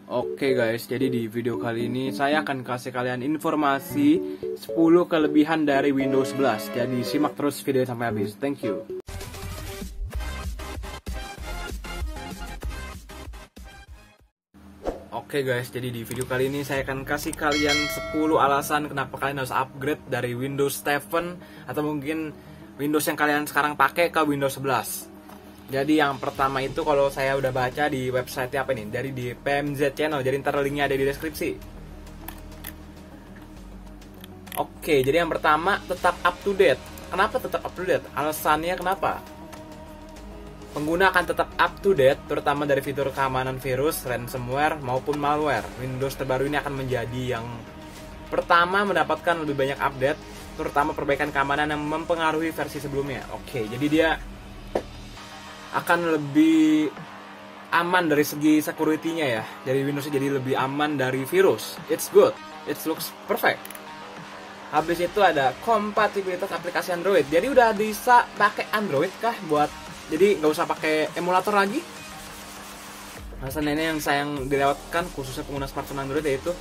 Oke guys, jadi di video kali ini saya akan kasih kalian informasi 10 kelebihan dari Windows 11. Jadi simak terus video sampai habis. Thank you. Oke guys, jadi di video kali ini saya akan kasih kalian 10 alasan kenapa kalian harus upgrade dari Windows 7 atau mungkin Windows yang kalian sekarang pakai ke Windows 11. Jadi yang pertama itu kalau saya udah baca di website apa nih, dari di PMZ Channel, jadi ntar linknya ada di deskripsi. Oke, jadi yang pertama tetap up to date. Kenapa tetap up to date? Alasannya kenapa? Pengguna akan tetap up to date, terutama dari fitur keamanan virus, ransomware, maupun malware. Windows terbaru ini akan menjadi yang pertama mendapatkan lebih banyak update, terutama perbaikan keamanan yang mempengaruhi versi sebelumnya. Oke, jadi dia akan lebih aman dari segi security-nya ya. Jadi Windows jadi lebih aman dari virus. It's good. It looks perfect. Habis itu ada kompatibilitas aplikasi Android. Jadi udah bisa pakai Android kah buat, jadi nggak usah pakai emulator lagi. Alasan ini yang sayang dilewatkan khususnya pengguna smartphone Android, yaitu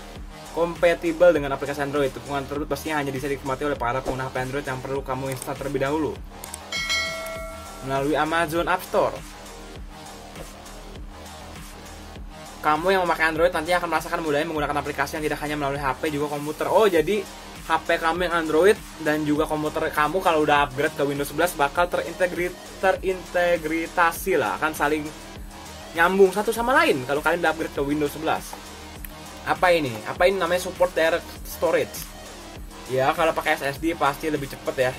kompatibel dengan aplikasi Android. Dukungan tersebut pastinya hanya bisa dinikmati oleh para pengguna HP Android yang perlu kamu install terlebih dahulu melalui Amazon App Store. Kamu yang memakai Android nanti akan merasakan mudahnya menggunakan aplikasi yang tidak hanya melalui HP, juga komputer. Oh, jadi HP kamu yang Android dan juga komputer kamu kalau udah upgrade ke Windows 11 bakal terintegritasi lah, akan saling nyambung satu sama lain kalau kalian udah upgrade ke Windows 11. Apa ini? Apa ini namanya support direct storage. Ya, kalau pakai SSD pasti lebih cepet ya.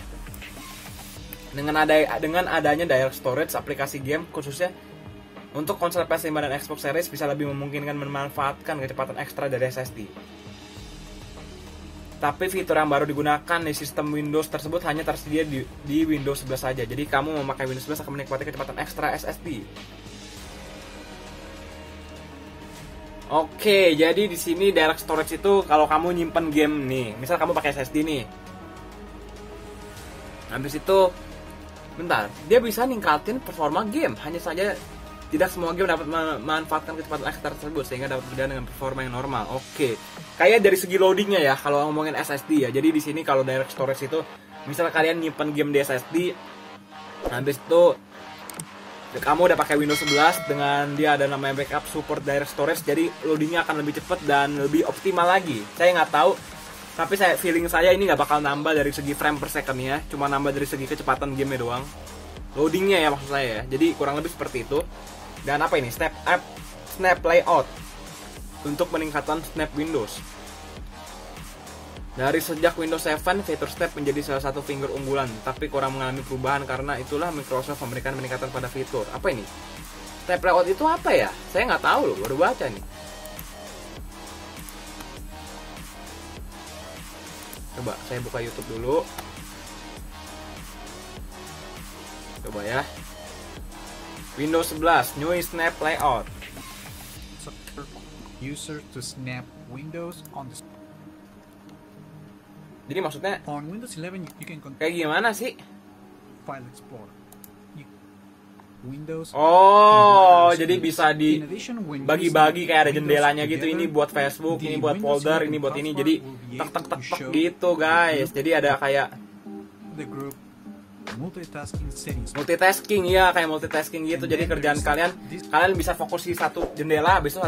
Dengan adanya direct storage, aplikasi game khususnya untuk konsol PS5 dan Xbox Series bisa lebih memungkinkan memanfaatkan kecepatan ekstra dari SSD. Tapi fitur yang baru digunakan di sistem Windows tersebut hanya tersedia di Windows 11 saja. Jadi kamu memakai Windows 11 akan menikmati kecepatan ekstra SSD. Oke, jadi di sini direct storage itu kalau kamu nyimpen game nih, misal kamu pakai SSD nih. Habis itu bentar, dia bisa ningkatin performa game. Hanya saja tidak semua game dapat memanfaatkan kecepatan ekstra tersebut sehingga dapat berjalan dengan performa yang normal. Oke. Kayak dari segi loadingnya ya, kalau ngomongin SSD ya. Jadi di sini kalau direct storage itu, misal kalian nyimpen game di SSD, habis itu kamu udah pakai Windows 11 dengan dia ada namanya backup support direct storage, jadi loadingnya akan lebih cepat dan lebih optimal lagi. Saya nggak tahu, tapi feeling saya ini nggak bakal nambah dari segi frame per second ya, cuma nambah dari segi kecepatan game doang. Loadingnya ya maksud saya ya. Jadi kurang lebih seperti itu. Dan apa ini? Snap layout untuk peningkatan snap Windows. Dari sejak Windows 7, fitur snap menjadi salah satu finger unggulan, tapi kurang mengalami perubahan karena itulah Microsoft memberikan peningkatan pada fitur. Apa ini? Snap layout itu apa ya? Saya nggak tahu loh, baru baca nih. Coba saya buka YouTube dulu. Coba ya. Windows 11 new snap layout. User to snap windows on the. Jadi maksudnya On Windows 11 you can kayak gimana sih? File Explorer. Windows. Oh, jadi bisa dibagi-bagi kayak ada jendelanya gitu. Ini buat Facebook, ini buat folder, ini buat ini. Jadi tek gitu guys. Jadi ada kayak the group multitasking settings. Multitasking ya, kayak multitasking gitu. Jadi kerjaan kalian bisa fokus di satu jendela, habis itu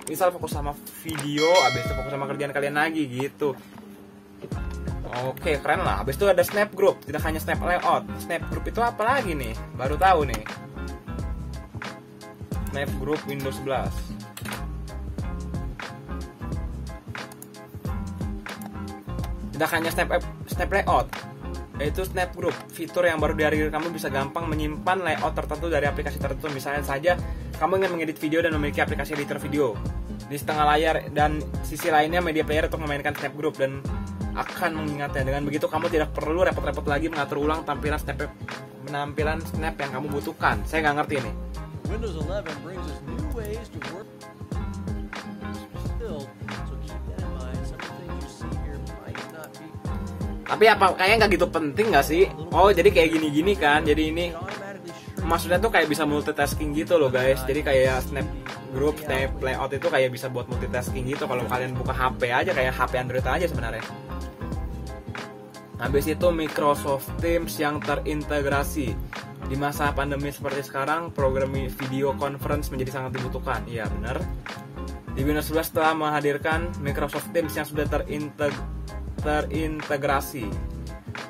misal fokus sama video, habis itu fokus sama kerjaan kalian lagi gitu. Oke, keren lah. Habis itu ada snap group, tidak hanya snap layout. Snap group itu apa lagi nih? Baru tahu nih. Snap group Windows 11. Tidak hanya snap layout, yaitu snap group, fitur yang baru dihadirkan. Kamu bisa gampang menyimpan layout tertentu dari aplikasi tertentu. Misalnya saja kamu ingin mengedit video dan memiliki aplikasi editor video di setengah layar dan sisi lainnya media player untuk memainkan snap group, dan akan mengingatnya. Dengan begitu kamu tidak perlu repot-repot lagi mengatur ulang penampilan snap yang kamu butuhkan. Saya nggak ngerti nih. Windows 11 brings us new ways to work. Still, so keep that in mind. Some of the things you see here might not be. Tapi apa kayaknya nggak gitu penting nggak sih? Oh, jadi kayak gini-gini kan. Jadi ini maksudnya tuh kayak bisa multitasking gitu loh guys. Jadi kayak snap Group Snap Layout itu kayak bisa buat multitasking gitu kalau kalian buka HP aja, kayak HP Android aja sebenarnya. Habis itu Microsoft Teams yang terintegrasi. Di masa pandemi seperti sekarang, program video conference menjadi sangat dibutuhkan. Iya benar. Di Windows 11 telah menghadirkan Microsoft Teams yang sudah terintegrasi.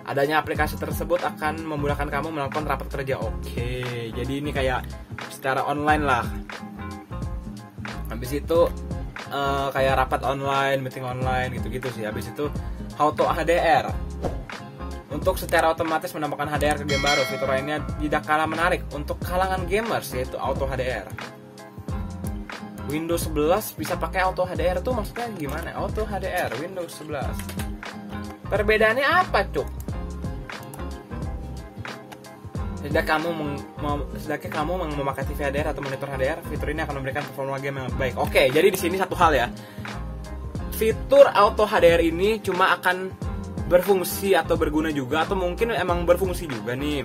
Adanya aplikasi tersebut akan memudahkan kamu melakukan rapat kerja. Oke, jadi ini kayak secara online lah. Habis itu kayak rapat online, meeting online gitu-gitu sih. Habis itu Auto HDR. Untuk secara otomatis menambahkan HDR ke game baru. Fitur lainnya tidak kalah menarik untuk kalangan gamers, yaitu Auto HDR. Windows 11 bisa pakai Auto HDR tuh maksudnya gimana? Auto HDR Windows 11. Perbedaannya apa, Cuk? Sedangkan kamu memakai TV HDR atau monitor HDR, fitur ini akan memberikan performa game yang baik. Oke, jadi di sini satu hal ya. Fitur Auto HDR ini cuma akan berfungsi atau berguna juga, atau mungkin emang berfungsi juga nih.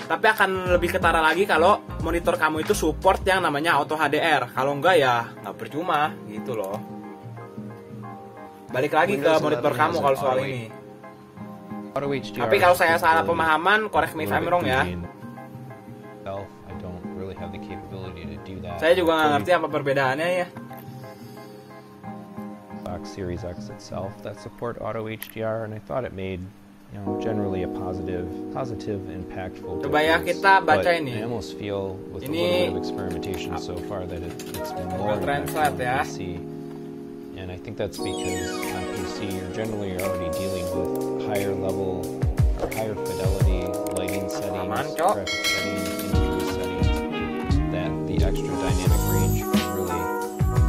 Tapi akan lebih ketara lagi kalau monitor kamu itu support yang namanya Auto HDR. Kalau enggak ya nggak percuma gitu loh. Balik lagi ke monitor kamu kalau soal ini. Tapi kalau saya salah pemahaman, correct me if I'm wrong ya. Saya juga nggak ngerti apa perbedaannya ya. Series X itself that support auto HDR, and I thought it made, you know, generally a positive, impactful. Coba ya kita baca but ini. I almost feel with a Ini little bit of experimentation so far that it's more translate ya. PC, and I think that's because on PC you're generally already dealing with higher level or higher fidelity lighting settings, graphic settings, imagery settings. That the extra dynamic range can really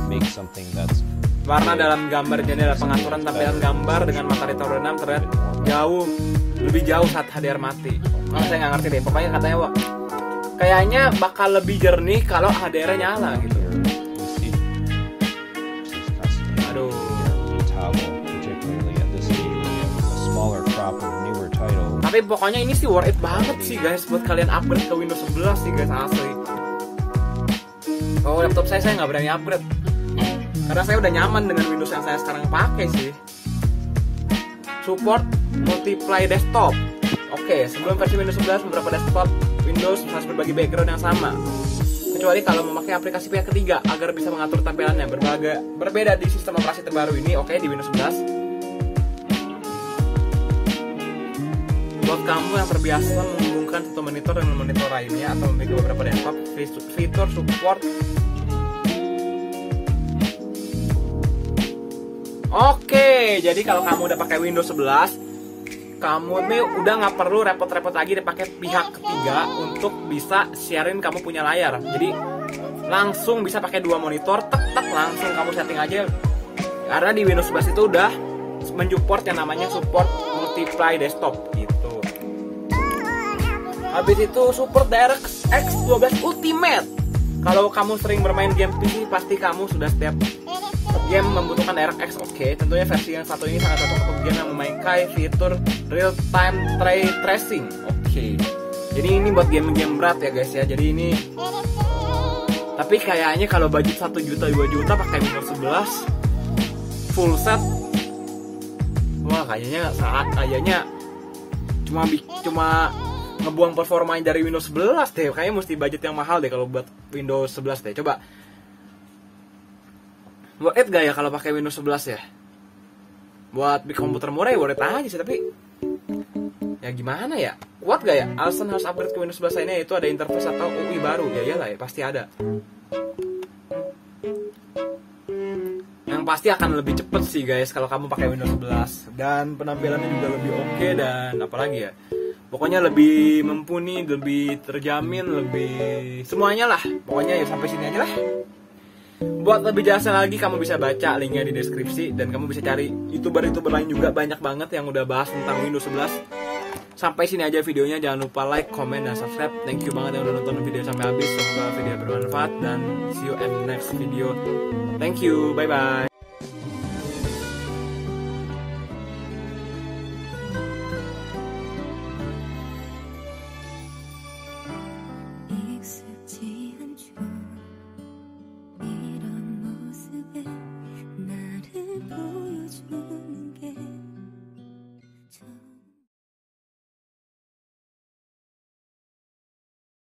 make something that's warna dalam gambar jendela. Pengaturan tampilan gambar dengan matahari tahun 6 terlihat lebih jauh saat HDR mati. Saya nggak ngerti deh. Pokoknya katanya kayaknya bakal lebih jernih kalau HDR nyala gitu. Aduh. Tapi pokoknya ini sih worth it banget sih guys buat kalian upgrade ke Windows 11 sih guys, asli. Oh, laptop saya nggak berani upgrade karena saya udah nyaman dengan Windows yang saya sekarang pakai sih. Support multiply desktop. Oke, sebelum versi Windows 11 beberapa desktop Windows harus berbagi background yang sama, kecuali kalau memakai aplikasi pihak ketiga agar bisa mengatur tampilannya. Berbeda di sistem operasi terbaru ini. Oke, di Windows 11. Buat kamu yang terbiasa menghubungkan satu monitor dengan monitor lainnya atau memiliki beberapa desktop, fitur support. Oke, jadi kalau kamu udah pakai Windows 11, kamu nih udah nggak perlu repot-repot lagi dipakai pihak ketiga untuk bisa sharing kamu punya layar. Jadi langsung bisa pakai dua monitor, tek langsung kamu setting aja. Karena di Windows 11 itu udah mensupport yang namanya support multiply desktop gitu. Habis itu support DirectX 12 Ultimate. Kalau kamu sering bermain game PC, pasti kamu sudah setiap game membutuhkan DirectX. Oke, tentunya versi yang satu ini sangat cocok untuk game yang memakai fitur real time ray tracing. Oke. Jadi ini buat game-game berat ya guys ya. Jadi ini tapi kayaknya kalau budget 1 juta 2 juta pakai Windows 11 full set, wah kayaknya cuma ngebuang performa dari Windows 11 deh. Kayaknya mesti budget yang mahal deh kalau buat Windows 11 deh. Coba worth it gak ya kalau pakai Windows 11 ya? Buat di komputer murah ya worth it aja sih, tapi ya gimana ya? Kuat gak ya? Alasan harus upgrade ke Windows 11 lainnya itu ada interface atau UI baru. Ya iyalah ya, pasti ada. Yang pasti akan lebih cepet sih guys kalau kamu pakai Windows 11. Dan penampilannya juga lebih oke, dan apalagi ya, pokoknya lebih mumpuni, lebih terjamin, lebih semuanya lah. Pokoknya ya sampai sini aja lah. Buat lebih jelasnya lagi kamu bisa baca linknya di deskripsi, dan kamu bisa cari youtuber lain juga banyak banget yang udah bahas tentang Windows 11. Sampai sini aja videonya, jangan lupa like, comment, dan subscribe. Thank you banget yang udah nonton video sampai habis. Semoga video bermanfaat dan see you in the next video. Thank you, bye bye. blue.